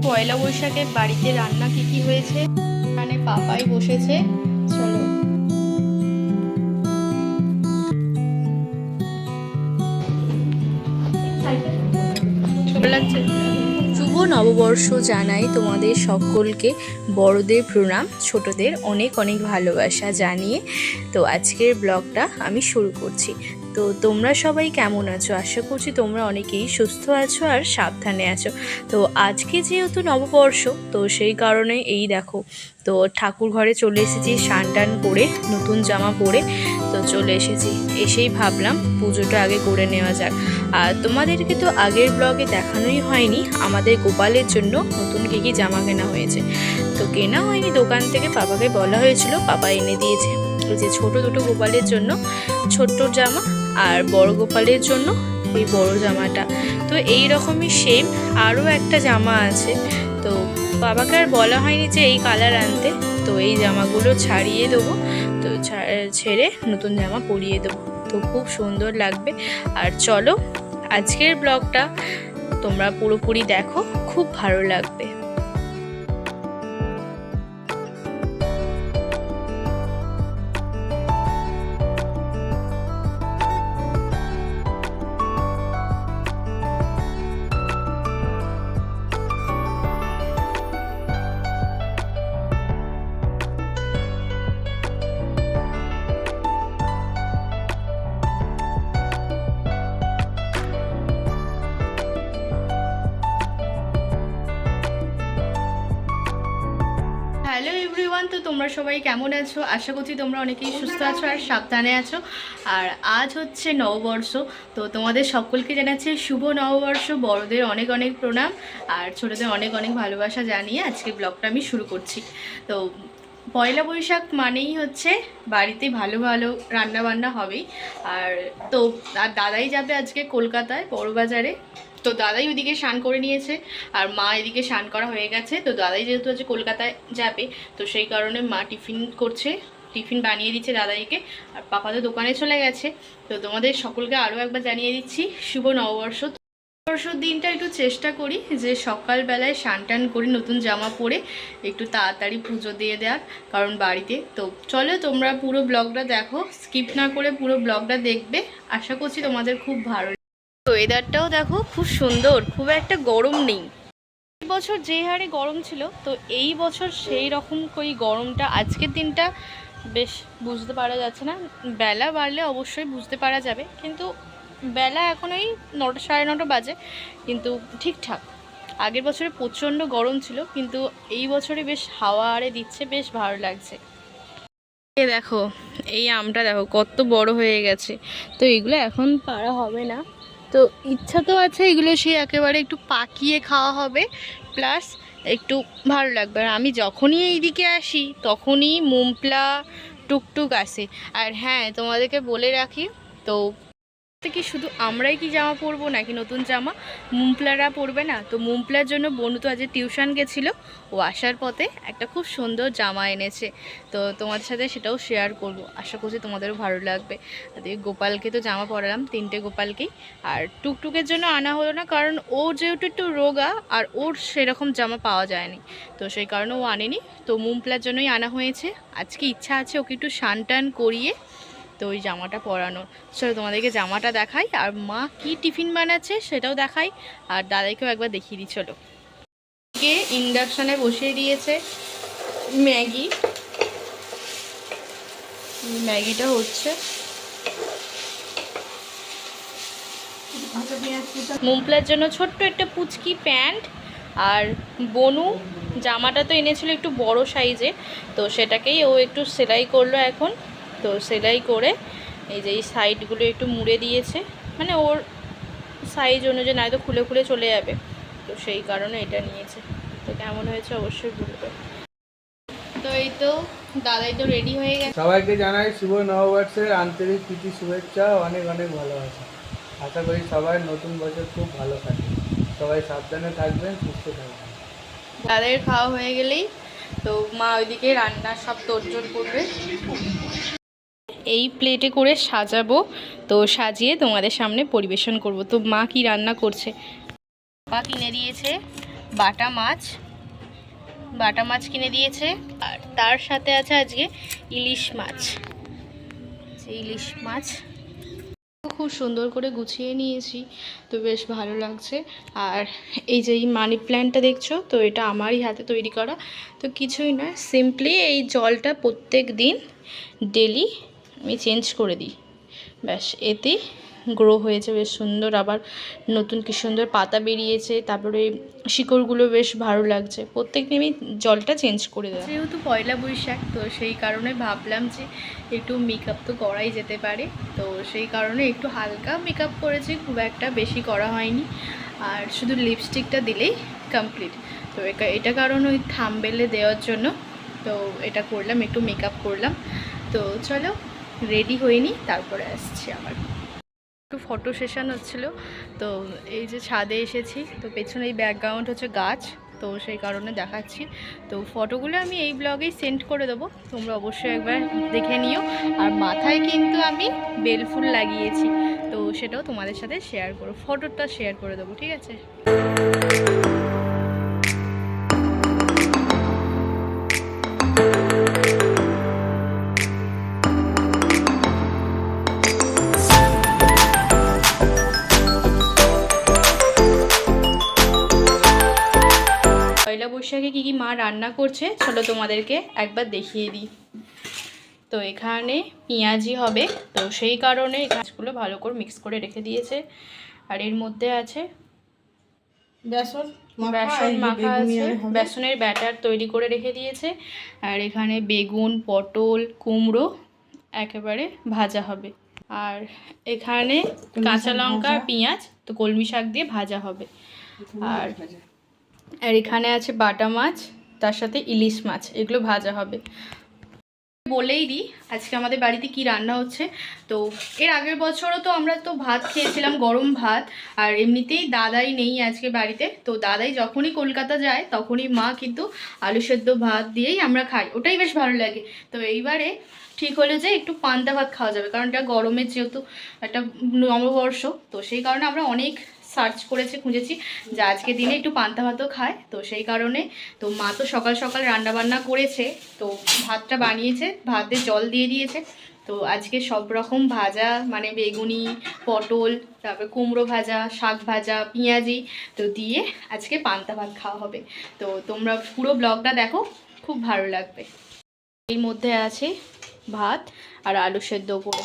পয়লা বৈশাখে বাড়িতে রান্না কি হয়েছে। এখানে পাপাই বসেছে, চলো। লাগছে। শুভ নববর্ষ জানাই তোমাদের সকলকে, বড়দের প্রণাম, ছোটদের অনেক অনেক ভালোবাসা জানিয়ে তো আজকের ব্লগটা আমি শুরু করছি। তো তোমরা সবাই কেমন আছো? আশা করছি তোমরা অনেকেই সুস্থ আছো আর সাবধানে আছো। তো আজকে যেহেতু নববর্ষ, তো সেই কারণে এই দেখো, তো ঠাকুর ঘরে চলে এসেছি স্নান টান করে, নতুন জামা পরে তো চলে এসেছি। এসেই ভাবলাম পুজোটা আগে করে নেওয়া যাক। আর তোমাদেরকে তো আগের ব্লগে দেখানোই হয়নি আমাদের গোপালের জন্য নতুন কী জামা কেনা হয়েছে। তো কেনা হয়নি, দোকান থেকে পাপাকে বলা হয়েছিল, পাপা এনে দিয়েছে। ওই যে ছোটো দুটো গোপালের জন্য ছোট্ট জামা, আর বড় গোপালের জন্য এই বড় জামাটা। তো এই রকমই সেম আরও একটা জামা আছে, তো বাবাকে আর বলা হয়নি যে এই কালার আনতে। তো এই জামাগুলো ছাড়িয়ে দেবো, তো ছেড়ে নতুন জামা পরিয়ে দেবো, তো খুব সুন্দর লাগবে। আর চলো আজকের ব্লগটা তোমরা পুরোপুরি দেখো, খুব ভালো লাগবে। হ্যালো এভরিওয়ান, তো তোমরা সবাই কেমন আছো? আশা করছি তোমরা অনেকেই সুস্থ আছো আর সাবধানে আছো। আর আজ হচ্ছে নববর্ষ, তো তোমাদের সকলকে জানাচ্ছি শুভ নববর্ষ। বড়দের অনেক অনেক প্রণাম আর ছোটদের অনেক অনেক ভালোবাসা জানিয়ে আজকে ব্লগটা আমি শুরু করছি। তো পয়লা বৈশাখ মানেই হচ্ছে বাড়িতে ভালো ভালো রান্না বান্না হবেই। আর তো আর দাদাই যাবে আজকে কলকাতায় বড়বাজারে। তো দাদাই ওইদিকে স্নান করে নিয়েছে আর মা এদিকে স্নান করা হয়ে গেছে। তো দাদাই যেহেতু আজকে কলকাতায় যাবে, তো সেই কারণে মা টিফিন করছে, টিফিন বানিয়ে দিচ্ছে দাদাইকে। আর পাপা তো দোকানে চলে গেছে। তো তোমাদের সকলকে আরও একবার জানিয়ে দিচ্ছি শুভ নববর্ষ। নববর্ষর দিনটা একটু চেষ্টা করি যে সকালবেলায় স্নান টান করে নতুন জামা পরে একটু তাড়াতাড়ি পুজো দিয়ে দেওয়ার, কারণ বাড়িতে। তো চলো তোমরা পুরো ব্লগটা দেখো, স্কিপ না করে পুরো ব্লগটা দেখবে, আশা করছি তোমাদের খুব ভালো। তো ওয়েদারটাও দেখো খুব সুন্দর, খুব একটা গরম নেই। এই বছর যে হারে গরম ছিল, তো এই বছর সেই রকম কই গরমটা আজকের দিনটা বেশ বুঝতে পারা যাচ্ছে না। বেলা বাড়লে অবশ্যই বুঝতে পারা যাবে, কিন্তু বেলা এখন ওই 9টা সাড়ে 9টা বাজে, কিন্তু ঠিকঠাক। আগের বছরে প্রচণ্ড গরম ছিল, কিন্তু এই বছরে বেশ হাওয়া আরে দিচ্ছে, বেশ ভালো লাগছে। এ দেখো, এই আমটা দেখো কত বড় হয়ে গেছে। তো এগুলো এখন পারা হবে না, তো ইচ্ছা তো আছে এগুলো সে একেবারে একটু পাকিয়ে খাওয়া হবে, প্লাস একটু ভালো লাগবে। আর আমি যখনই এইদিকে আসি তখনই মুমপ্লা টুকটুক আসে। আর হ্যাঁ, তোমাদেরকে বলে রাখি, তো কি শুধু আমরাই কি জামা পরবো নাকি নতুন জামা? মুমপ্লারা পরবে না? তো মুমপ্লার জন্য বনু তো আজ টিউশন গেছিলো, ও আসার পথে একটা খুব সুন্দর জামা এনেছে। তো তোমাদের সাথে সেটাও শেয়ার করব, আশা করছি তোমাদেরও ভালো লাগবে। গোপালকে তো জামা পরালাম, 3টে গোপালকেই। আর টুকটুকের জন্য আনা হলো না, কারণ ও যেহেতু একটু রোগা আর ওর সেরকম জামা পাওয়া যায়নি, তো সেই কারণে ও আনেনি। তো মুমপ্লার জন্যই আনা হয়েছে। আজকে ইচ্ছা আছে ওকে একটু স্নান টান করিয়ে তো ওই জামাটা পরানো। চলো তোমাদেরকে জামাটা দেখাই, আর মা কি টিফিন বানাচ্ছে সেটাও দেখাই, আর দাদাইকেও একবার দেখিয়ে দিই। চলো। ইন্ডাকশানে বসিয়ে দিয়েছে ম্যাগি, ম্যাগিটা হচ্ছে। মুমপ্লার জন্য ছোট্ট একটা পুচকি প্যান্ট, আর বনু জামাটা তো এনেছিল একটু বড় সাইজে, তো সেটাকেই ও একটু সেলাই করলো এখন। তো সেলাই করে এই যে এই সাইডগুলো একটু মুড়ে দিয়েছে, মানে ওর সাইজ অনুযায়ী, নয়তো খুলে খুলে চলে যাবে, তো সেই কারণে এটা নিয়েছে। তো কেমন হয়েছে অবশ্যই বলবে। তো এই তো দাদাই তো রেডি হয়ে গেছে। সবাইকে জানাই শুভ নববর্ষের আন্তরিক প্রীতি শুভেচ্ছা, অনেক অনেক ভালোবাসা। আশা করি সবাই নতুন বছর খুব ভালো থাকে, সবাই সাবধানে থাকবেন, সুস্থ থাকবেন। দাদাইয়ের খাওয়া হয়ে গেলেই তো মা ওইদিকে রান্না সব তোড়জোড় করবে। এই প্লেটে করে সাজাবো, তো সাজিয়ে তোমাদের সামনে পরিবেশন করব। তো মা কি রান্না করছে, মা কিনে দিয়েছে বাটা মাছ, বাটা মাছ কিনে দিয়েছে। আর তার সাথে আছে আজকে ইলিশ মাছ। ইলিশ মাছ খুব সুন্দর করে গুছিয়ে নিয়েছি, তো বেশ ভালো লাগছে। আর এই যে এই মানি প্ল্যান্টটা দেখছো, তো এটা আমারই হাতে তৈরি করা। তো কিছুই নয়, সিম্পলি এই জলটা প্রত্যেক দিন ডেলি আমি চেঞ্জ করে দিই, ব্যাস এতেই গ্রো হয়েছে বেশ সুন্দর। আবার নতুন কি সুন্দর পাতা বেরিয়েছে, তারপরে শিকড়গুলো বেশ ভালো লাগছে। প্রত্যেকদিন আমি জলটা চেঞ্জ করে দেয়। যেহেতু পয়লা বৈশাখ, তো সেই কারণে ভাবলাম যে একটু মেকআপ তো করাই যেতে পারে। তো সেই কারণে একটু হালকা মেকআপ করেছি, খুব একটা বেশি করা হয়নি। আর শুধু লিপস্টিকটা দিলেই কমপ্লিট। তো এটা কারণ ওই থাম্বনেলে দেওয়ার জন্য তো এটা করলাম, একটু মেকআপ করলাম। তো চলো রেডি হয়ে নিই, তারপরে আসছি আবার। একটু ফটো সেশন হচ্ছিলো, তো এই যে ছাদে এসেছি, তো পেছনে এই ব্যাকগ্রাউন্ড হচ্ছে গাছ, তো সেই কারণে দেখাচ্ছি। তো ফটোগুলো আমি এই ব্লগেই সেন্ড করে দেবো, তোমরা অবশ্যই একবার দেখে নিও। আর মাথায় কিন্তু আমি বেলফুল লাগিয়েছি, তো সেটাও তোমাদের সাথে শেয়ার করো, ফটোটা শেয়ার করে দেবো, ঠিক আছে? পয়লা বৈশাখে কী কী মা রান্না করছে চলো তোমাদেরকে একবার দেখিয়ে দিই। তো এখানে পেঁয়াজি হবে, তো সেই কারণে এই গাছগুলো ভালো করে মিক্স করে রেখে দিয়েছে। আর এর মধ্যে আছে বেসন মাখা আছে, বেসনের ব্যাটার তৈরি করে রেখে দিয়েছে। আর এখানে বেগুন, পটল, কুমড়ো একেবারে ভাজা হবে। আর এখানে কাঁচা লঙ্কা, পেঁয়াজ, তো কলমি শাক দিয়ে ভাজা হবে। আর আর এখানে আছে বাটা মাছ, তার সাথে ইলিশ মাছ, এগুলো ভাজা হবে। বলেই দিই আজকে আমাদের বাড়িতে কি রান্না হচ্ছে। তো এর আগের বছরও তো আমরা তো ভাত খেয়েছিলাম, গরম ভাত। আর এমনিতেই দাদাই নেই আজকে বাড়িতে, তো দাদাই যখনই কলকাতা যায় তখনই মা কিন্তু আলু সেদ্ধ ভাত দিয়েই আমরা খাই, ওটাই বেশ ভালো লাগে। তো এইবারে ঠিক হলো যে একটু পান্তা ভাত খাওয়া যাবে, কারণ এটা গরমের যেহেতু একটা নববর্ষ, তো সেই কারণে আমরা অনেক সার্চ করেছি, খুঁজেছি যে আজকে দিনে একটু পান্তা ভাতও খায়। তো সেই কারণে তো মা তো সকাল সকাল রান্নাবান্না করেছে, তো ভাতটা বানিয়েছে, ভাতে জল দিয়ে দিয়েছে। তো আজকে সব রকম ভাজা, মানে বেগুনি, পটল, তারপরে কুমড়ো ভাজা, শাক ভাজা, পেঁয়াজি, তো দিয়ে আজকে পান্তা ভাত খাওয়া হবে। তো তোমরা পুরো ব্লগটা দেখো, খুব ভালো লাগবে। এর মধ্যে আছে ভাত আর আলু সেদ্ধ করে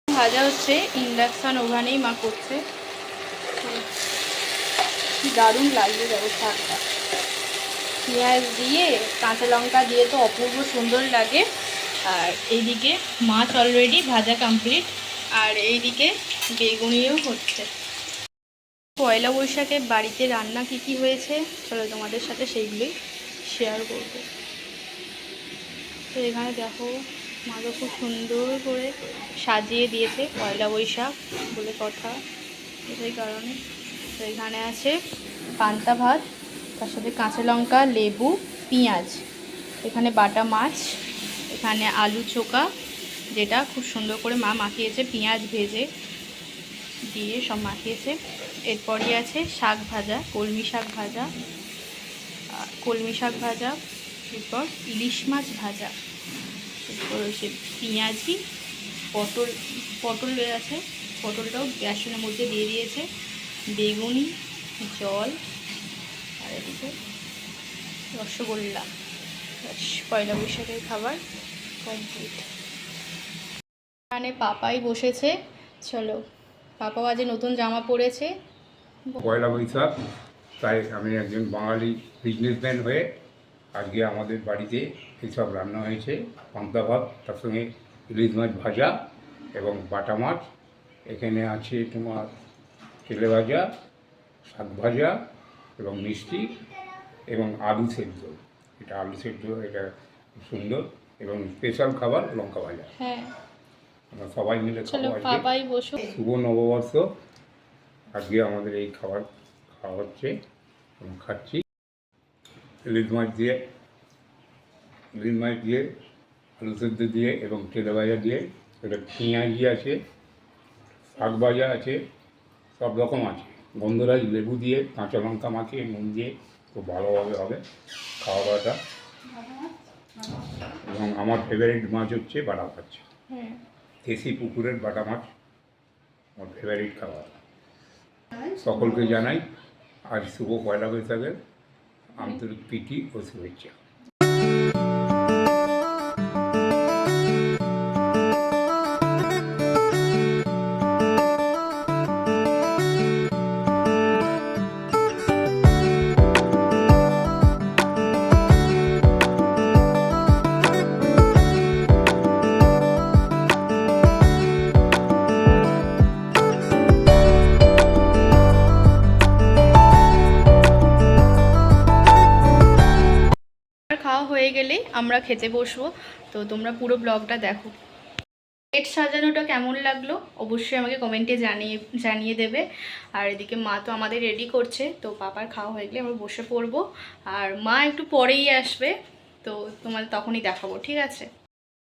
ভাজা হচ্ছে, ইন্ডাকশান ওভেনেই মা করছে। দারুণ লাগবে ব্যবস্থাটা, পেঁয়াজ দিয়ে কাঁচা লঙ্কা দিয়ে তো অপূর্ব সুন্দর লাগে। আর এইদিকে মাছ অলরেডি ভাজা কমপ্লিট, আর এইদিকে বেগুনিও হচ্ছে। পয়লা বৈশাখে বাড়িতে রান্না কি কি হয়েছে চলো তোমাদের সাথে সেইগুলোই শেয়ার করব। তো এখানে দেখো মা তো খুব সুন্দর করে সাজিয়ে দিয়েছে, পয়লা বৈশাখ বলে কথা, সেই কারণে। তো এখানে আছে পান্তা ভাত, তার সাথে কাঁচা লঙ্কা, লেবু, পেঁয়াজ, এখানে বাটা মাছ, এখানে আলু চোখা, যেটা খুব সুন্দর করে মা মাখিয়েছে, পেঁয়াজ ভেজে দিয়ে সব মাখিয়েছে। এরপরই আছে শাক ভাজা, কলমি শাক ভাজা, এরপর ইলিশ মাছ ভাজা, এরপর হচ্ছে পেঁয়াজি, পটল আছে, পটলটাও বেসনের মধ্যে দিয়ে দিয়েছে, বেগুনি, জল, আর এদিকে রসগোল্লা। পয়লা বৈশাখের খাবার কমপ্লিট। এখানে পাপাই বসেছে, চলো পাপাও আজ নতুন জামা পরেছে। পয়লা বৈশাখ, তাই আমি একজন বাঙালি বিজনেসম্যান হয়ে আজকে আমাদের বাড়িতে এইসব রান্না হয়েছে। পান্তা ভাত, তার সঙ্গে ইলিশ মাছ ভাজা এবং বাটা মাছ, এখানে আছে তোমার তেলে ভাজা, শাক ভাজা এবং মিষ্টি এবং আলু সেদ্ধ। এটা আলু সেদ্ধ, এটা খুব সুন্দর এবং স্পেশাল খাবার লঙ্কা ভাজা। হ্যাঁ, আমরা সবাই মিলে চলো খাবো পাপাই আজকে। বসো। শুভ নববর্ষ, আজকে আমাদের এই খাবার খাওয়া হচ্ছে এবং খাচ্ছি। ইলিশ মাছ দিয়ে আলু সেদ্ধ দিয়ে এবং তেলে ভাজা দিয়ে, এটা পেঁয়াজি আছে, শাক ভাজা আছে, সব রকম আছে। গন্ধরাজ লেবু দিয়ে, কাঁচা লঙ্কা মাখিয়ে নুন দিয়ে খুব ভালোভাবে হবে খাওয়া দাওয়াটা। এবং আমার ফেভারিট মাছ হচ্ছে বাটা মাছ, দেশি পুকুরের বাটা মাছ আমার ফেভারিট খাবার। সকলকে জানাই আজ শুভ পয়লা বৈশাখের আন্তরিক প্রীতি ও শুভেচ্ছা। খাওয়া হয়ে গেলেই আমরা খেতে বসবো, তো তোমরা পুরো ব্লগটা দেখো। প্লেট সাজানোটা কেমন লাগলো অবশ্যই আমাকে কমেন্টে জানিয়ে দেবে। আর এদিকে মা তো আমাদের রেডি করছে, তো পাপার খাওয়া হয়ে গেলে আমরা বসে পড়বো। আর মা একটু পরেই আসবে, তো তোমাদের তখনই দেখাবো, ঠিক আছে।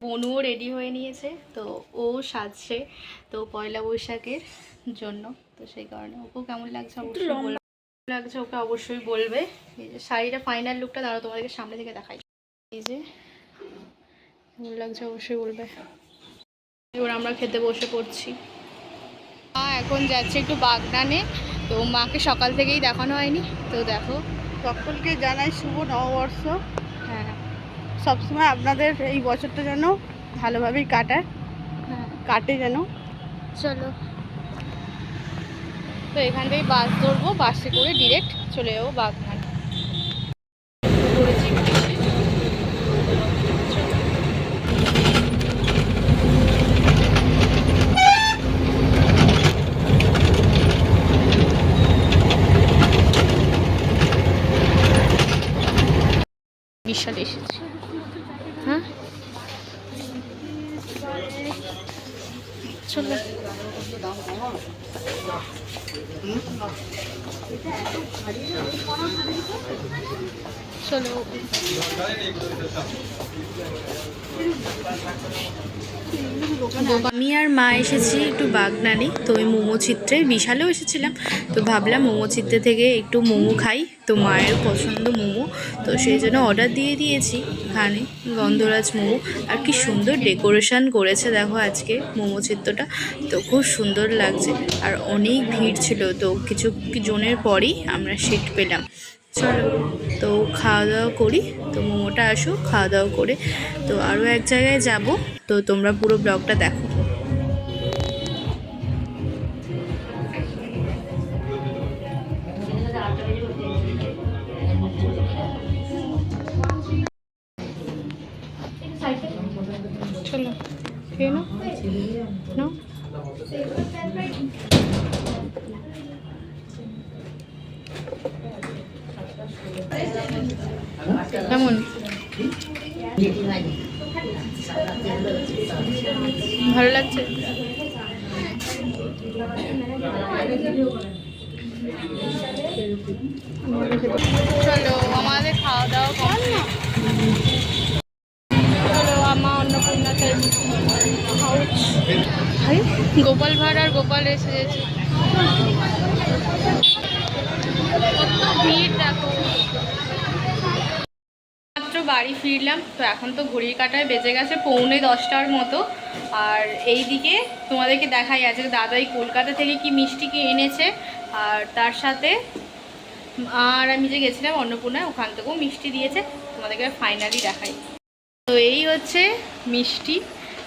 বনুও রেডি হয়ে নিয়েছে, তো ও সাজছে তো পয়লা বৈশাখের জন্য, তো সেই কারণে ওকেও কেমন লাগছে ওকে অবশ্যই বলবে। এই যে শাড়িটা ফাইনাল লুকটা দাঁড়াও তোমাদেরকে সামনে থেকে দেখাই। এই যে কেমন লাগছে অবশ্যই বলবে। এবার আমরা খেতে বসে পড়ছি। মা এখন যাচ্ছে একটু বাগনানে, তো মাকে সকাল থেকেই দেখানো হয়নি, তো দেখো। সকলকে জানাই শুভ নববর্ষ। হ্যাঁ সবসময় আপনাদের এই বছরটা যেন ভালোভাবেই কাটায়, হ্যাঁ কাটে যেন। চলো, তো এখান থেকে বাস ধরবো, বাসে করে ডিরেক্ট চলে যাবো বাগনান। বিশাল এসেছে, হ্যাঁ চলো। চলো আমি আর মা এসেছি একটু বাগনানি, তো ওই মোমো চিত্রে বিশালেও এসেছিলাম, তো ভাবলাম মোমো চিত্রে থেকে একটু মোমো খাই, তো মায়ের পছন্দ মোমো, তো সেই জন্য অর্ডার দিয়ে দিয়েছি এখানে গন্ধরাজ মোমো। আর কি সুন্দর ডেকোরেশন করেছে দেখো আজকে মোমো চিত্রটা, তো খুব সুন্দর লাগছে। আর অনেক ভিড় ছিল, তো কিছু জনের পরই আমরা সিট পেলাম। চলো তো খাওয়া দাওয়া করি, তো মোমোটা আসুক, খাওয়া দাওয়া করে তো আরও এক জায়গায় যাব, তো তোমরা পুরো ব্লগটা দেখো। চলো খেয়ে নাও, নাও। কেমন ভালো লাগছে? চলো আমাদের খাওয়া দাওয়া কমপ্লিট। চলো আমা অন্নপূর্ণাতে গোপাল ভাঁড় আর গোপাল এসে গেছে, কত ভিড় দেখো। মাত্র বাড়ি ফিরলাম, তো এখন তো ঘড়ির কাঁটায় বেজে গেছে 9:45 মতো। আর এই দিকে তোমাদেরকে দেখাই আজকে দাদাই কলকাতা থেকে কি মিষ্টি কি এনেছে, আর তার সাথে আর আমি যে গেছিলাম অন্নপূর্ণায় ওখান থেকেও মিষ্টি দিয়েছে, তোমাদেরকে ফাইনালি দেখাই। তো এই হচ্ছে মিষ্টি,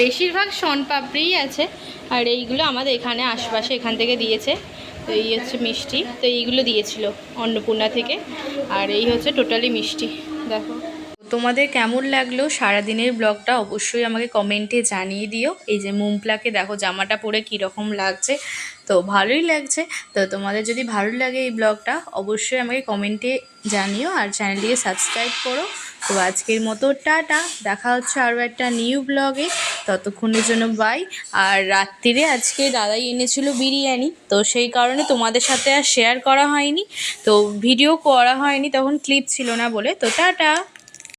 বেশিরভাগ শনপাপড়িই আছে, আর এইগুলো আমাদের এখানে আশপাশে এখান থেকে দিয়েছে। তো এই হচ্ছে মিষ্টি, তো এইগুলো দিয়েছিল অন্নপূর্ণা থেকে, আর এই হচ্ছে টোটালি মিষ্টি দেখো। তোমাদের কেমন লাগলো সারাদিনের ব্লগটা অবশ্যই আমাকে কমেন্টে জানিয়ে দিও। এই যে মুমপ্লাকে দেখো জামাটা পরে কীরকম লাগছে, তো ভালোই লাগছে। তো তোমাদের যদি ভালো লাগে এই ব্লগটা অবশ্যই আমাকে কমেন্টে জানিও, আর চ্যানেলটিকে সাবস্ক্রাইব করো। তো আজকের মতো টাটা, দেখা হচ্ছে আরও একটা নিউ ব্লগে, ততক্ষণের জন্য বাই। আর রাত্রিরে আজকে দাদাই এনেছিল বিরিয়ানি, তো সেই কারণে তোমাদের সাথে আর শেয়ার করা হয়নি, তো ভিডিও করা হয়নি, তখন ক্লিপ ছিল না বলে। তো টাটা।